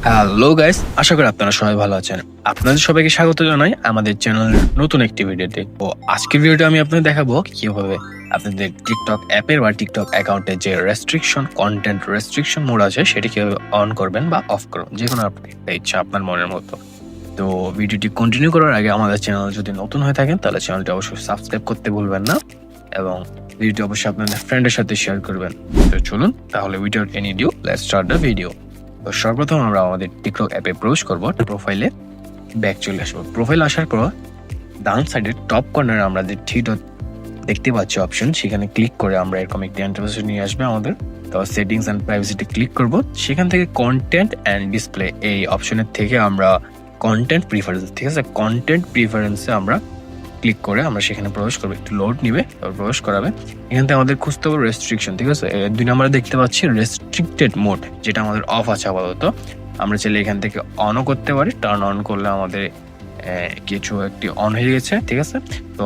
Hello guys, আশা করি আপনারা সবাই ভালো আছেন। আপনাদের সবাইকে স্বাগত জানাই আমাদের চ্যানেলের নতুন একটি ভিডিওতে। তো আজকের ভিডিওতে আমি আপনাদের দেখাবো কিভাবে আপনাদের টিকটক অ্যাপের বা টিকটক অ্যাকাউন্টে যে রেস্ট্রিকশন কন্টেন্ট রেস্ট্রিকশন মোড আছে সেটি কিভাবে অন করবেন বা অফ করবেন, যে কোনো একটা ইচ্ছা আপনার মনের মতো। তো ভিডিওটি কন্টিনিউ করার আগে আমাদের চ্যানেল যদি নতুন হয়ে থাকেন তাহলে চ্যানেলটি অবশ্যই সাবস্ক্রাইব করতে ভুলবেন না এবং ভিডিওটি অবশ্যই আপনাদের ফ্রেন্ডের সাথে শেয়ার করবেন। তো চলুন তাহলে without any due let's start the video. তো সর্বপ্রথম আমরা আমাদের টিকটক অ্যাপে প্রবেশ করব। প্রোফাইলে ব্যাক চলে আসবো। প্রোফাইল আসার পর ডান সাইডের টপ কর্নারে আমরা যে থ্রি ডট দেখতে পাচ্ছি অপশন, সেখানে ক্লিক করে আমরা এরকম একটি ইন্টারফেস নিয়ে আসবে আমাদের। তো সেটিংস অ্যান্ড প্রাইভেসিতে ক্লিক করব। সেখান থেকে কন্টেন্ট অ্যান্ড ডিসপ্লে এই অপশনের থেকে আমরা কন্টেন্ট প্রিফারেন্স, ঠিক আছে, কন্টেন্ট প্রিফারেন্সে আমরা ক্লিক করে আমরা সেখানে প্রবেশ করবো। একটু লোড নিবে, তারপর প্রবেশ করাবে। এখান থেকে আমাদের খুঁজতে হবে রেস্ট্রিকশন, ঠিক আছে। 2 নম্বরে দেখতে পাচ্ছি রেস্ট্রিক্টেড মোড, যেটা আমাদের অফ আছে আপাতত। আমরা চাইলে এখান থেকে অনও করতে পারি। টার্ন অন করলে আমাদের কিছু একটি অন হয়ে গেছে, ঠিক আছে। তো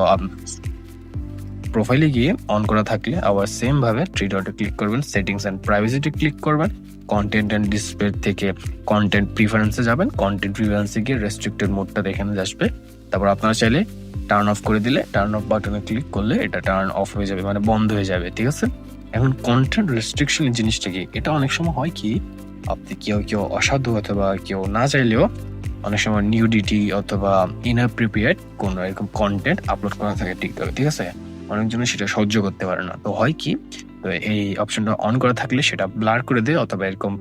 প্রোফাইলে গিয়ে অন করা থাকলে আবার সেম ভাবে থ্রি ডটে ক্লিক করবেন, সেটিংস অ্যান্ড প্রাইভেসিতে ক্লিক করবেন। কন্টেন্ট অ্যান্ড ডিসপ্লে থেকে কন্টেন্ট প্রিফারেন্সে যাবেন। কন্টেন্ট প্রিফারেন্সে গিয়ে রেস্ট্রিক্টেড মোডটা এখানে আসবে। তারপর আপনারা চাইলে টার্ন অফ করে দিলে, টার্ন অফ বাটনে ক্লিক করলে এটা টার্ন অফ হয়ে যাবে, মানে বন্ধ হয়ে যাবে, ঠিক আছে। এখন কন্টেন্ট রেস্ট্রিকশন জিনিসটা কি, এটা অনেক সময় হয় কি, আপনি কেউ অসাধু অথবা কেউ না চাইলেও অনেক সময় নিউডিটি অথবা ইনঅ্যাপ্রোপ্রিয়েট কোনো এরকম কন্টেন্ট আপলোড করা থাকে টিকটকে, ঠিক আছে। অনেকজনে সেটা সহ্য করতে পারে না। তো হয় কি, তো এই অপশনটা অন করা থাকলে সেটা ব্লার করে দেয়, অথবা এরকম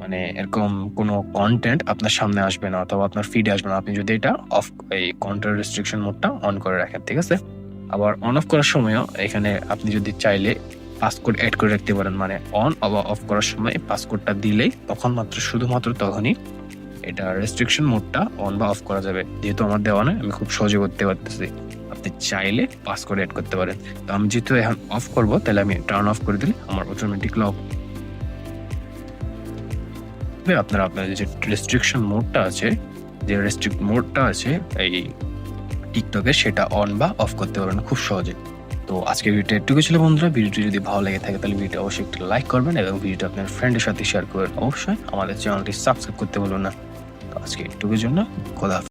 মানে এরকম কোনো কন্টেন্ট আপনার সামনে আসবে না অথবা আপনার ফিডে আসবে না, আপনি যদি এটা অফ, এই কন্টেন্ট রেস্ট্রিকশন মোডটা অন করে রাখেন, ঠিক আছে। আবার অন অফ করার সময়ও এখানে আপনি যদি চাইলে পাসকোড অ্যাড করে রাখতে পারেন, মানে অন অথবা অফ করার সময় পাসকোডটা দিলেই তখন মাত্র শুধুমাত্র তখনই এটা রেস্ট্রিকশন মোডটা অন বা অফ করা যাবে। যেহেতু আমার দেওয়া নয়, আমি খুব সহজে করতে পারতেছি। আপনি চাইলে পাসকোড অ্যাড করতে পারেন। তো আমি যেহেতু এখন অফ করবো, তাহলে আমি টার্ন অফ করে দিলে আমার অটোমেটিকলি অফ। আপনারা আপনাদের যে রেস্ট্রিকশন মোডটা আছে, যে রেস্ট্রিক্ট মোডটা আছে এই টিকটকে, সেটা অন বা অফ করতে পারবেন খুব সহজে। তো আজকের ভিডিওটা এটুকু ছিল বন্ধুরা। ভিডিওটি যদি ভালো লেগে থাকে তাহলে ভিডিওটা অবশ্যই একটু লাইক করবেন এবং ভিডিওটা আপনার ফ্রেন্ডের সাথে শেয়ার করবেন। অবশ্যই আমাদের চ্যানেলটি সাবস্ক্রাইব করতে ভুলবেন না। তো আজকে এটুকুর জন্য খোদা হাফেজ।